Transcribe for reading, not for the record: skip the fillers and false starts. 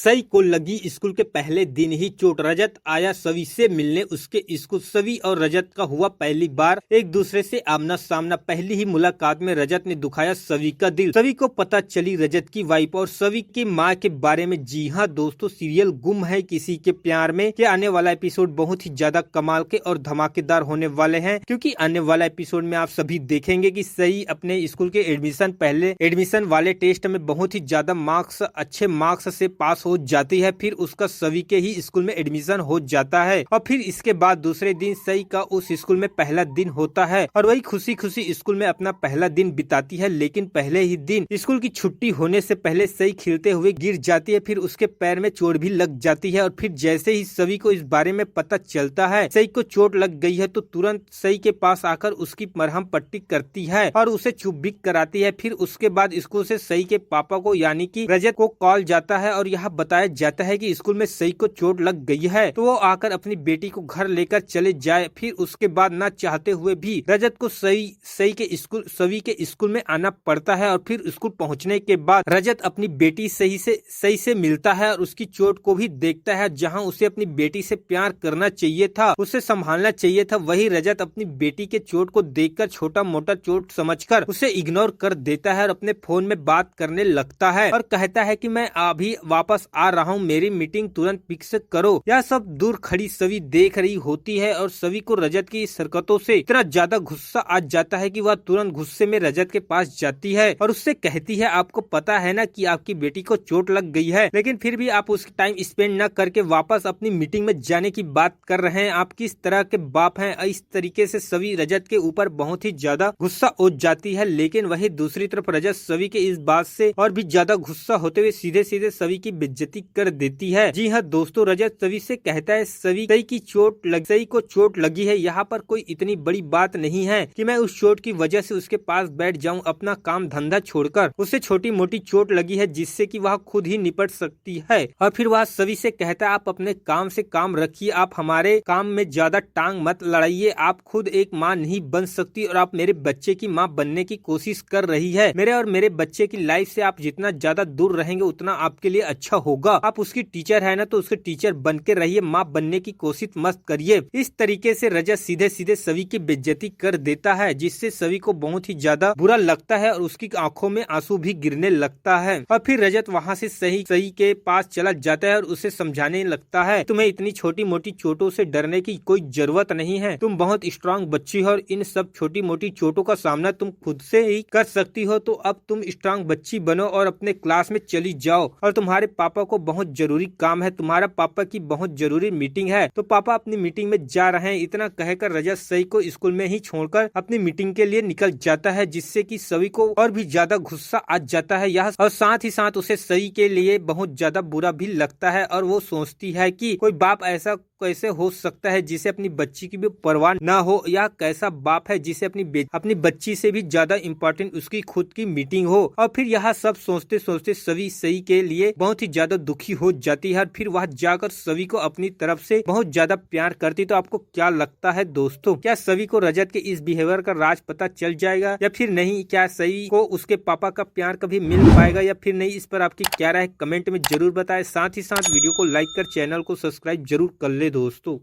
सई को लगी स्कूल के पहले दिन ही चोट। रजत आया सवी से मिलने उसके स्कूल। सवी और रजत का हुआ पहली बार एक दूसरे से आमना सामना। पहली ही मुलाकात में रजत ने दुखाया सवी का दिल। सवी को पता चली रजत की वाइफ और सवी की माँ के बारे में। जी हाँ दोस्तों, सीरियल गुम है किसी के प्यार में के आने वाला एपिसोड बहुत ही ज्यादा कमाल के और धमाकेदार होने वाले हैं, क्योंकि आने वाला एपिसोड में आप सभी देखेंगे कि सई अपने स्कूल के एडमिशन वाले टेस्ट में बहुत ही ज्यादा अच्छे मार्क्स से पास हो जाती है। फिर उसका सवी के ही स्कूल में एडमिशन हो जाता है और फिर इसके बाद दूसरे दिन सई का उस स्कूल में पहला दिन होता है और वही खुशी खुशी स्कूल में अपना पहला दिन बिताती है। लेकिन पहले ही दिन स्कूल की छुट्टी होने से पहले सई खिलते हुए गिर जाती है। फिर उसके पैर में चोट भी लग जाती है और फिर जैसे ही सवी को इस बारे में पता चलता है सई को चोट लग गई है, तो तुरंत सई के पास आकर उसकी मरहम पट्टी करती है और उसे चुप भी कराती है। फिर उसके बाद स्कूल से सई के पापा को यानी कि रजत को कॉल जाता है और यह बताया जाता है कि स्कूल में सई को चोट लग गई है, तो वो आकर अपनी बेटी को घर लेकर चले जाए। फिर उसके बाद ना चाहते हुए भी रजत को सवी के स्कूल में आना पड़ता है और फिर स्कूल पहुंचने के बाद रजत अपनी बेटी सई से मिलता है और उसकी चोट को भी देखता है। जहां उसे अपनी बेटी से प्यार करना चाहिए था, उसे संभालना चाहिए था, वही रजत अपनी बेटी के चोट को देखकर छोटा मोटा चोट समझकर उसे इग्नोर कर देता है और अपने फोन में बात करने लगता है और कहता है कि मैं अभी वापस आ रहा हूँ, मेरी मीटिंग तुरंत फिक्स करो। यह सब दूर खड़ी सवी देख रही होती है और सवी को रजत की इस हरकतों से इतना ज्यादा गुस्सा आ जाता है कि वह तुरंत गुस्से में रजत के पास जाती है और उससे कहती है, आपको पता है ना कि आपकी बेटी को चोट लग गई है, लेकिन फिर भी आप उसकी टाइम स्पेंड न करके वापस अपनी मीटिंग में जाने की बात कर रहे हैं, आप किस तरह के बाप हैं। इस तरीके से सवी रजत के ऊपर बहुत ही ज्यादा गुस्सा हो जाती है। लेकिन वही दूसरी तरफ रजत सवी के इस बात से और भी ज्यादा गुस्सा होते हुए सीधे सीधे सवी की बेइज्जती कर देती है। जी हाँ दोस्तों, रजत सवी से कहता है, सई को चोट लगी है, यहाँ पर कोई इतनी बड़ी बात नहीं है कि मैं उस चोट की वजह से उसके पास बैठ जाऊं अपना काम धंधा छोड़कर। उसे छोटी मोटी चोट लगी है जिससे कि वह खुद ही निपट सकती है। और फिर वह सवी से कहता है, आप अपने काम से काम रखिए, आप हमारे काम में ज्यादा टांग मत लड़ाइए, आप खुद एक माँ नहीं बन सकती और आप मेरे बच्चे की माँ बनने की कोशिश कर रही है। मेरे और मेरे बच्चे की लाइफ से आप जितना ज्यादा दूर रहेंगे उतना आपके लिए अच्छा होगा। आप उसकी टीचर है ना, तो उसके टीचर बन के रहिए, माँ बनने की कोशिश मत करिए। इस तरीके से रजत सीधे सीधे सवी की बेइज्जती कर देता है, जिससे सवी को बहुत ही ज्यादा बुरा लगता है और उसकी आंखों में आंसू भी गिरने लगता है। और फिर रजत वहाँ से सही के पास चला जाता है और उसे समझाने लगता है, तुम्हें इतनी छोटी मोटी चोटों से डरने की कोई जरूरत नहीं है, तुम बहुत स्ट्रांग बच्ची हो और इन सब छोटी मोटी चोटों का सामना तुम खुद से ही कर सकती हो। तो अब तुम स्ट्रांग बच्ची बनो और अपने क्लास में चली जाओ और तुम्हारे पापा को बहुत जरूरी काम है, तुम्हारा पापा की बहुत जरूरी मीटिंग है, तो पापा अपनी मीटिंग में जा रहे हैं। इतना कहकर रजत सई को स्कूल में ही छोड़कर अपनी मीटिंग के लिए निकल जाता है, जिससे कि सई को और भी ज्यादा गुस्सा आ जाता है यह, और साथ ही साथ उसे सई के लिए बहुत ज्यादा बुरा भी लगता है और वो सोचती है कि कोई बाप ऐसा कैसे हो सकता है जिसे अपनी बच्ची की भी परवाह ना हो, या कैसा बाप है जिसे अपनी बच्ची से भी ज्यादा इम्पोर्टेंट उसकी खुद की मीटिंग हो। और फिर यह सब सोचते सोचते सई के लिए बहुत ही ज्यादा दुखी हो जाती है। फिर वह जाकर सवी को अपनी तरफ से बहुत ज्यादा प्यार करती। तो आपको क्या लगता है दोस्तों, क्या सवी को रजत के इस बिहेवियर का राज पता चल जाएगा या फिर नहीं? क्या सई को उसके पापा का प्यार कभी मिल पाएगा या फिर नहीं? इस पर आपकी क्या राय है कमेंट में जरूर बताएं। साथ ही साथ वीडियो को लाइक कर चैनल को सब्सक्राइब जरूर कर ले दोस्तों।